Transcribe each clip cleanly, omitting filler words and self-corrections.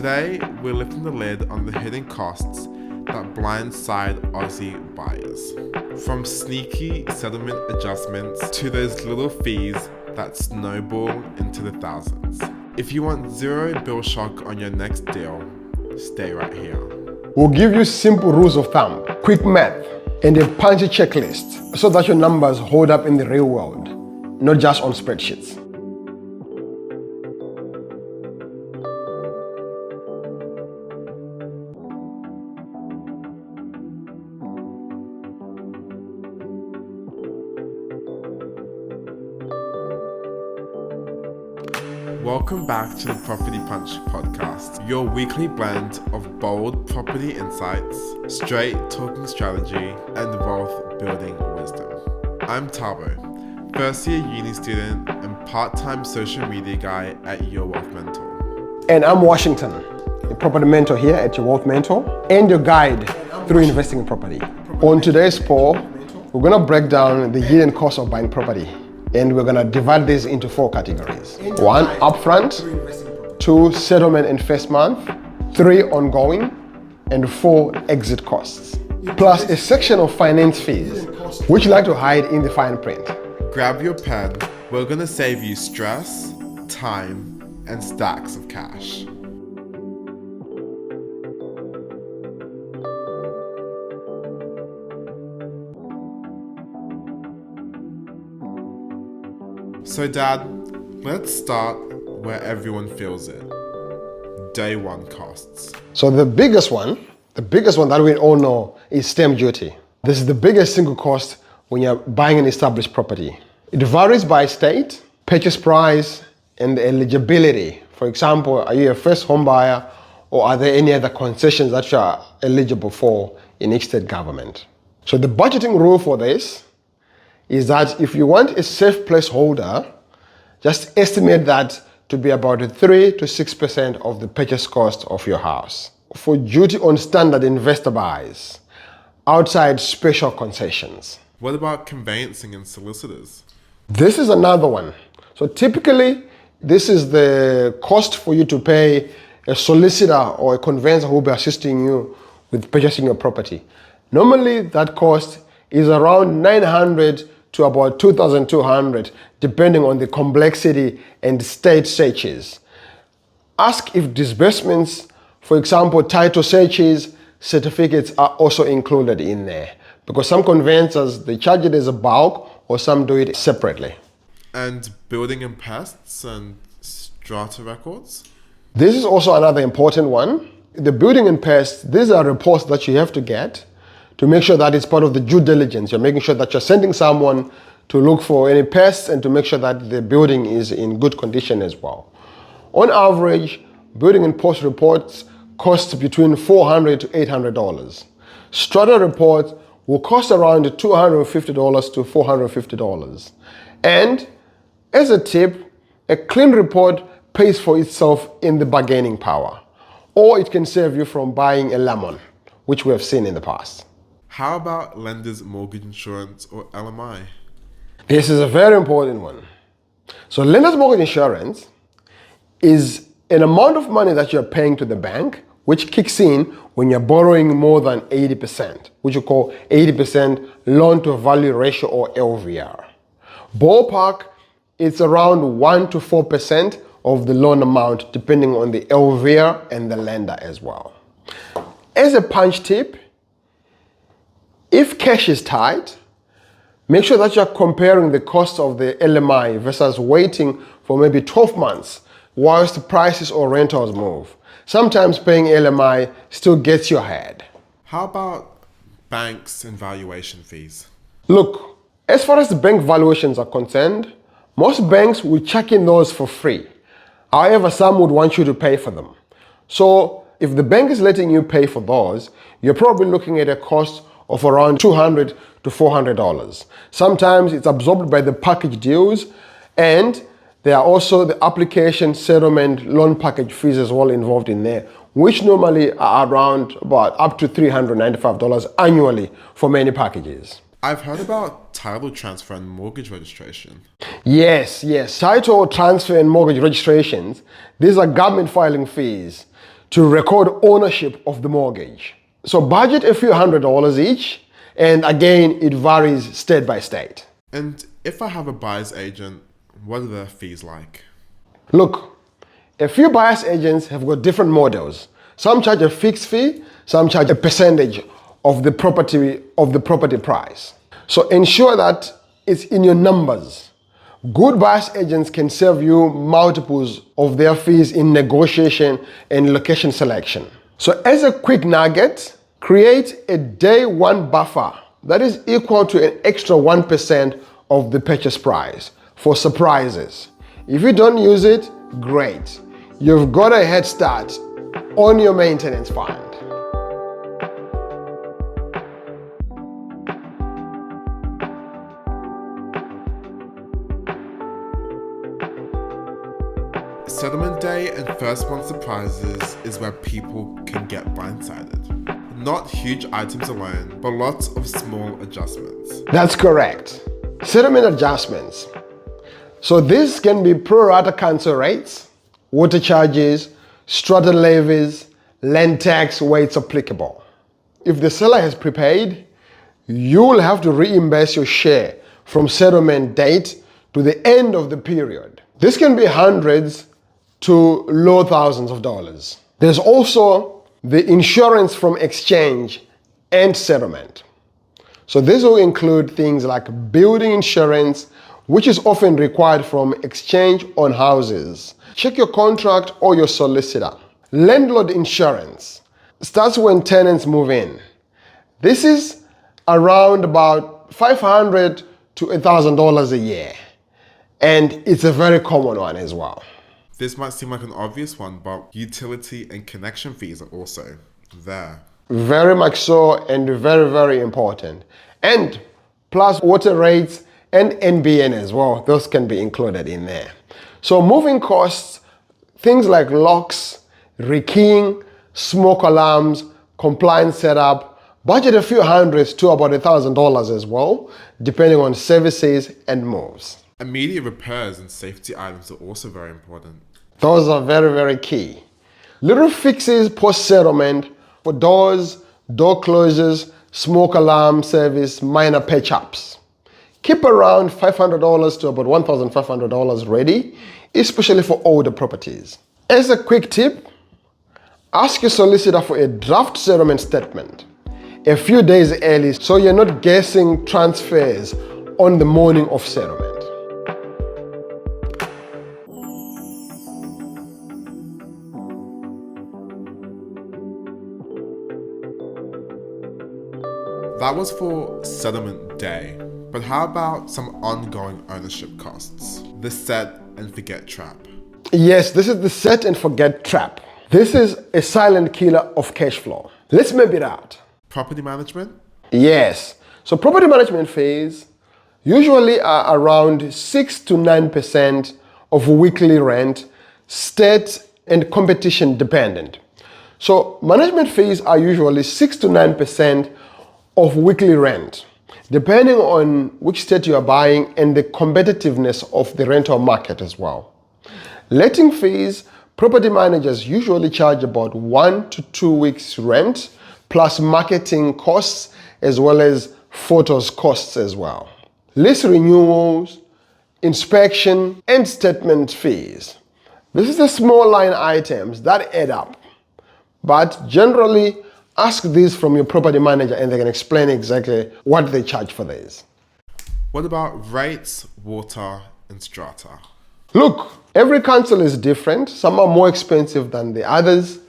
Today, we're lifting the lid on the hidden costs that blindside Aussie buyers. From sneaky settlement adjustments to those little fees that snowball into the thousands. If you want zero bill shock on your next deal, stay right here. We'll give you simple rules of thumb, quick math, and a punchy checklist so that your numbers hold up in the real world, not just on spreadsheets. Welcome back to the Property Punch podcast, your weekly blend of bold property insights, straight talking strategy, and wealth building wisdom. I'm Tabo, first year uni student and part-time social media guy at Your Wealth Mentor. And I'm Washington, a property mentor here at Your Wealth Mentor and your guide through investing in property. On today's poll, we're going to break down the hidden cost of buying property. And we're going to divide this into 4 categories. 1, upfront. 2, settlement in first month. 3, ongoing. And 4, exit costs. Plus a section of finance fees, which you like to hide in the fine print. Grab your pen. We're going to save you stress, time, and stacks of cash. So Dad, let's start where everyone feels it. Day 1 costs. So the biggest one that we all know is stamp duty. This is the biggest single cost when you're buying an established property. It varies by state, purchase price, and eligibility. For example, are you a first home buyer or are there any other concessions that you are eligible for in each state government? So the budgeting rule for this is that if you want a safe placeholder, just estimate that to be about 3 to 6% of the purchase cost of your house. For duty on standard investor buys, outside special concessions. What about conveyancing and solicitors? This is another one. So typically, this is the cost for you to pay a solicitor or a conveyancer who will be assisting you with purchasing your property. Normally, that cost is around $900 to about $2,200, depending on the complexity and state searches. Ask if disbursements, for example, title searches, certificates are also included in there. Because some conveyancers, they charge it as a bulk or some do it separately. And building and pests and strata records? This is also another important one. The building and pests, these are reports that you have to get to make sure that it's part of the due diligence. You're making sure that you're sending someone to look for any pests and to make sure that the building is in good condition as well. On average, building and post reports cost between $400 to $800. Strata reports will cost around $250 to $450. And as a tip, a clean report pays for itself in the bargaining power, or it can save you from buying a lemon, which we have seen in the past. How about lender's mortgage insurance or LMI? This is a very important one. So lender's mortgage insurance is an amount of money that you're paying to the bank, which kicks in when you're borrowing more than 80%, which you call 80% loan to value ratio or LVR. Ballpark, it's around 1 to 4% of the loan amount, depending on the LVR and the lender as well. As a punch tip, if cash is tight, make sure that you're comparing the cost of the LMI versus waiting for maybe 12 months whilst the prices or rentals move. Sometimes paying LMI still gets you ahead. How about banks and valuation fees? Look, as far as the bank valuations are concerned, most banks will check in those for free. However, some would want you to pay for them. So if the bank is letting you pay for those, you're probably looking at a cost of around $200 to $400. Sometimes it's absorbed by the package deals, and there are also the application, settlement, loan package fees as well involved in there, which normally are around about up to $395 annually for many packages. I've heard about title transfer and mortgage registration. Yes. Title transfer and mortgage registrations, these are government filing fees to record ownership of the mortgage. So budget a few $100s each, and again, it varies state by state. And if I have a buyer's agent, what are their fees like? Look, a few buyer's agents have got different models. Some charge a fixed fee, some charge a percentage of the property price. So ensure that it's in your numbers. Good buyer's agents can save you multiples of their fees in negotiation and location selection. So as a quick nugget, create a day one buffer that is equal to an extra 1% of the purchase price for surprises. If you don't use it, great. You've got a head start on your maintenance fund. Settlement day and first month surprises is where people can get blindsided. Not huge items alone, but lots of small adjustments. That's correct. Settlement adjustments. So this can be pro rata cancel rates, water charges, strata levies, land tax where it's applicable. If the seller has prepaid, you will have to reimburse your share from settlement date to the end of the period. This can be hundreds to low thousands of dollars. There's also the insurance from exchange and settlement. So this will include things like building insurance, which is often required from exchange on houses. Check your contract or your solicitor. Landlord insurance starts when tenants move in. This is around about $500 to $1,000 a year. And it's a very common one as well. This might seem like an obvious one, but utility and connection fees are also there. Very much so, and very, very important. And plus water rates and NBN as well. Those can be included in there. So moving costs, things like locks, rekeying, smoke alarms, compliance setup, budget a few hundreds to about $1,000 as well, depending on services and moves. Immediate repairs and safety items are also very important. Those are very, very key. Little fixes post-settlement for doors, door closures, smoke alarm service, minor patch-ups. Keep around $500 to about $1,500 ready, especially for older properties. As a quick tip, ask your solicitor for a draft settlement statement a few days early so you're not guessing transfers on the morning of settlement. That was for settlement day, but how about some ongoing ownership costs? The set and forget trap. Yes, this is the set and forget trap. This is a silent killer of cash flow. Let's map it out. Property management? Yes. So property management fees usually are around 6 to 9% of weekly rent, state and competition dependent. So management fees are usually 6 to 9% of weekly rent, depending on which state you are buying and the competitiveness of the rental market as well. Letting fees, property managers usually charge about 1 to 2 weeks rent, plus marketing costs, as well as photos costs as well. Lease renewals, inspection, and statement fees. This is the small line items that add up, but generally, ask these from your property manager and they can explain exactly what they charge for these. What about rates, water, and strata? Look, every council is different. Some are more expensive than the others.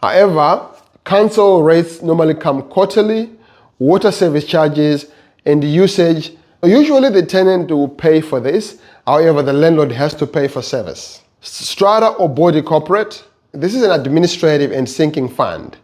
However, council rates normally come quarterly, water service charges, and usage. Usually the tenant will pay for this. However, the landlord has to pay for service. Strata or body corporate, this is an administrative and sinking fund.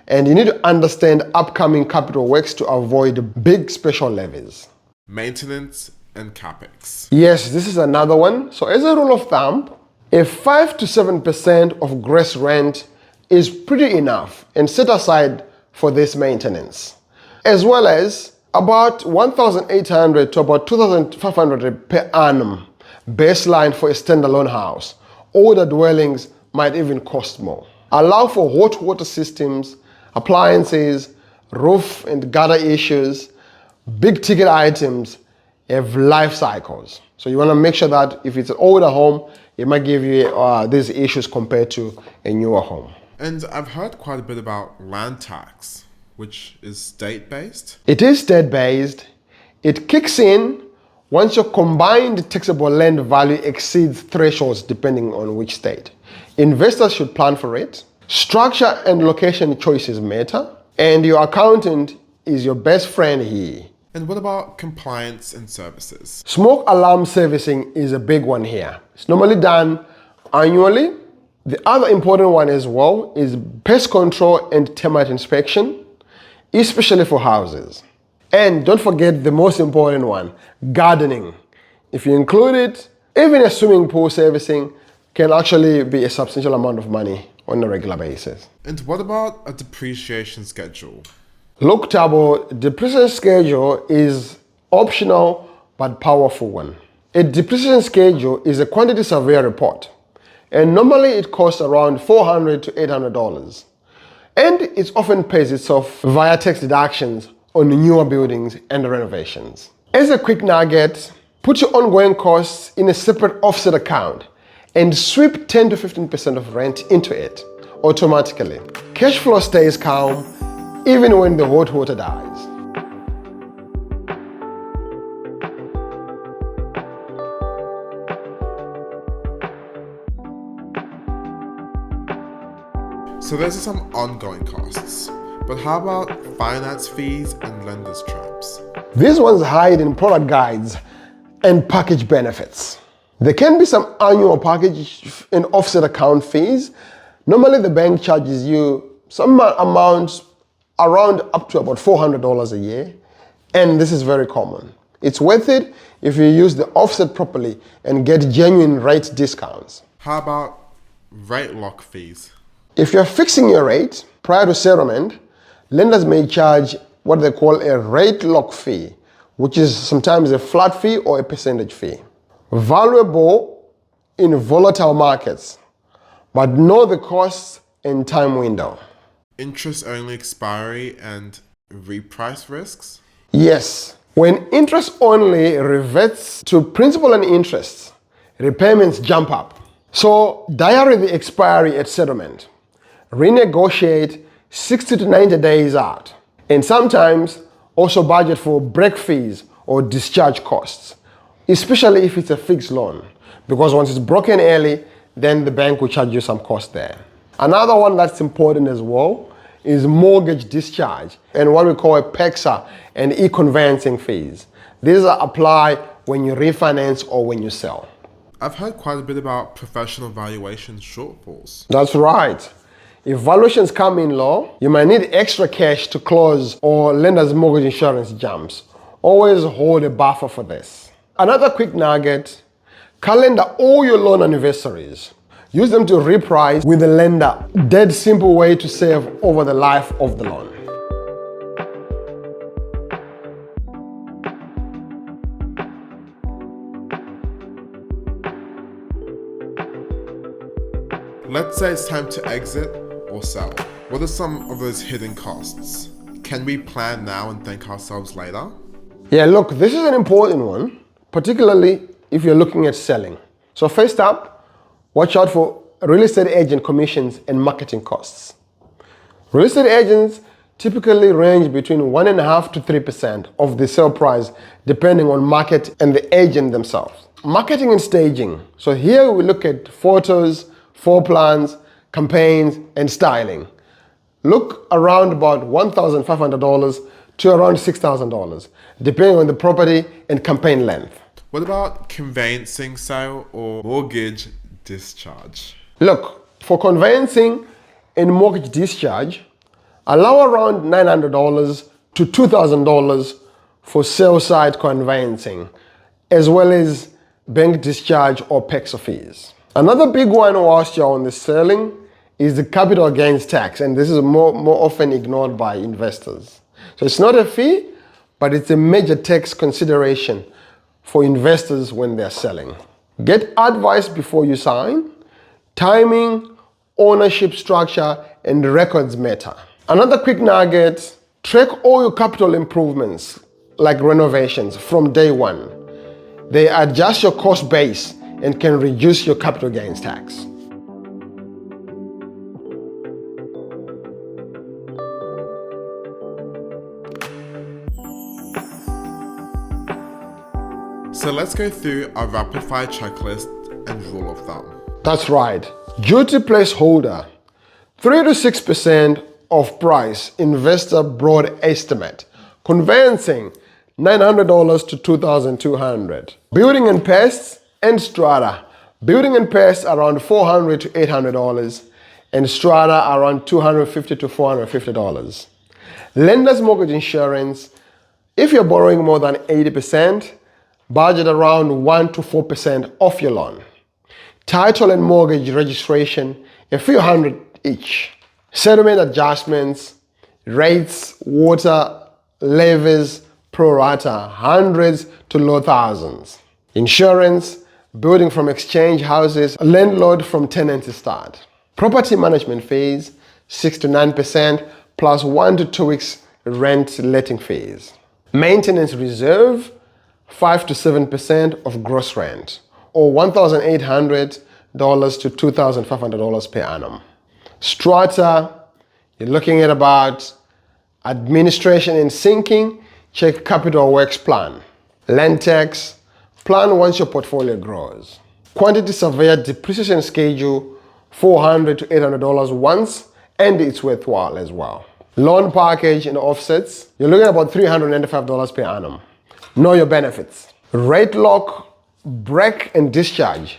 And you need to understand upcoming capital works to avoid big special levies. Maintenance and capex. Yes, this is another one. So as a rule of thumb, a 5 to 7% of gross rent is pretty enough and set aside for this maintenance, as well as about $1,800 to about $2,500 per annum baseline for a standalone house. Older dwellings might even cost more. Allow for hot water systems, appliances, roof and gutter issues. Big ticket items have life cycles. So you want to make sure that if it's an older home, it might give you these issues compared to a newer home. And I've heard quite a bit about land tax, which is state-based. It is state-based. It kicks in once your combined taxable land value exceeds thresholds depending on which state. Investors should plan for it. Structure and location choices matter. And your accountant is your best friend here. And what about compliance and services? Smoke alarm servicing is a big one here. It's normally done annually. The other important one as well is pest control and termite inspection, especially for houses. And don't forget the most important one, gardening. If you include it, even a swimming pool servicing can actually be a substantial amount of money on a regular basis. And what about a depreciation schedule? Look, Tabo, depreciation schedule is optional but powerful one. A depreciation schedule is a quantity survey report, and normally it costs around $400 to $800. And it often pays itself via tax deductions on newer buildings and renovations. As a quick nugget, put your ongoing costs in a separate offset account and sweep 10 to 15% of rent into it automatically. Cash flow stays calm even when the hot water dies. So those are some ongoing costs. But how about finance fees and lenders traps? These ones hide in product guides and package benefits. There can be some annual package and offset account fees. Normally the bank charges you some amounts around up to about $400 a year, and this is very common. It's worth it if you use the offset properly and get genuine rate discounts. How about rate lock fees? If you're fixing your rate prior to settlement, lenders may charge what they call a rate lock fee, which is sometimes a flat fee or a percentage fee. Valuable in volatile markets, but know the costs and time window. Interest-only expiry and reprice risks? Yes. When interest only reverts to principal and interest, repayments jump up. So diary the expiry at settlement. Renegotiate 60 to 90 days out. And sometimes also budget for break fees or discharge costs, especially if it's a fixed loan, because once it's broken early, then the bank will charge you some cost there. Another one that's important as well is mortgage discharge and what we call a PEXA and e-conveyancing fees. These apply when you refinance or when you sell. I've heard quite a bit about professional valuation shortfalls. That's right. If valuations come in low, you might need extra cash to close or lender's mortgage insurance jumps. Always hold a buffer for this. Another quick nugget, calendar all your loan anniversaries. Use them to reprice with the lender. Dead simple way to save over the life of the loan. Let's say it's time to exit or sell. What are some of those hidden costs? Can we plan now and thank ourselves later? Yeah, look, this is an important one, particularly if you're looking at selling. So first up, watch out for real estate agent commissions and marketing costs. Real estate agents typically range between 1.5% to 3% of the sale price, depending on market and the agent themselves. Marketing and staging. So here we look at photos, floor plans, campaigns, and styling. Look around about $1,500 to around $6,000, depending on the property and campaign length. What about conveyancing sale or mortgage discharge? Look, for conveyancing and mortgage discharge, allow around $900 to $2,000 for sale-side conveyancing, as well as bank discharge or PEXA fees. Another big one whilst you're on the selling is the capital gains tax, and this is more often ignored by investors. So it's not a fee, but it's a major tax consideration for investors when they're selling. Get advice before you sign. Timing ownership structure, and records matter. Another quick nugget, track all your capital improvements like renovations from day one. They adjust your cost base and can reduce your capital gains tax. So let's go through our rapid fire checklist and rule of thumb. That's right. Duty placeholder, 3 to 6% of price, investor broad estimate. Conveyancing, $900 to $2,200. Building and pests and strata. Building and pests around $400 to $800 and strata around $250 to $450. Lender's mortgage insurance, if you're borrowing more than 80%, budget around 1 to 4% off your loan. Title and mortgage registration, a few hundred each. Settlement adjustments, rates, water, levies, pro rata, hundreds to low thousands. Insurance, building from exchange houses, landlord from tenancy start. Property management fees, 6 to 9% plus 1 to 2 weeks rent letting fees. Maintenance reserve, 5 to 7% of gross rent, or $1,800 to $2,500 per annum. Strata, you're looking at about administration and sinking, check capital works plan. Land tax, plan once your portfolio grows. Quantity surveyor depreciation schedule, $400 to $800 once, and it's worthwhile as well. Loan package and offsets, you're looking at about $395 per annum. Know your benefits. Rate lock, break and discharge.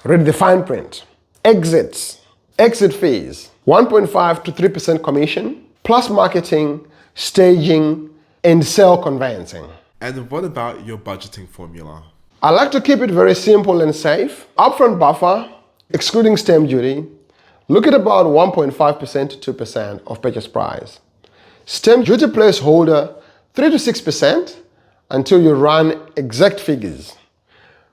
Read the fine print. Exits. Exit fees. 1.5 to 3% commission, plus marketing, staging, and sale conveyancing. And what about your budgeting formula? I like to keep it very simple and safe. Upfront buffer, excluding stamp duty, look at about 1.5% to 2% of purchase price. Stamp duty placeholder, 3 to 6%, until you run exact figures.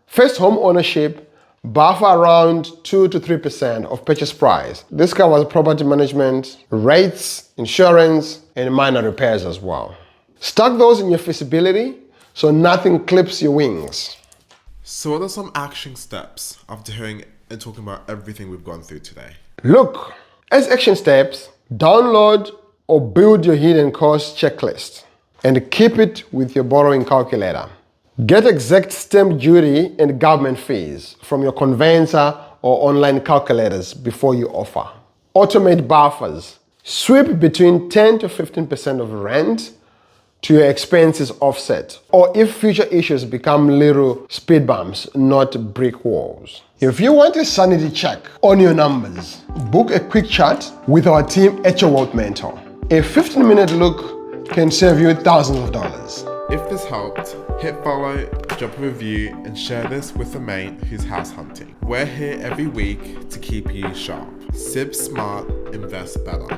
First home ownership, buffer around 2 to 3% of purchase price. This covers property management, rates, insurance, and minor repairs as well. Stack those in your feasibility so nothing clips your wings. So what are some action steps after hearing and talking about everything we've gone through today? Look, as action steps, download or build your hidden cost checklist and keep it with your borrowing calculator. Get exact stamp duty and government fees from your conveyancer or online calculators before you offer. Automate buffers. Sweep between 10 to 15% of rent to your expenses offset, or if future issues become little speed bumps, not brick walls. If you want a sanity check on your numbers, book a quick chat with our team at your Wealth Mentor. A 15-minute look can save you thousands of dollars. If this helped, hit follow, drop a review, and share this with a mate who's house hunting. We're here every week to keep you sharp. Sip smart, invest better.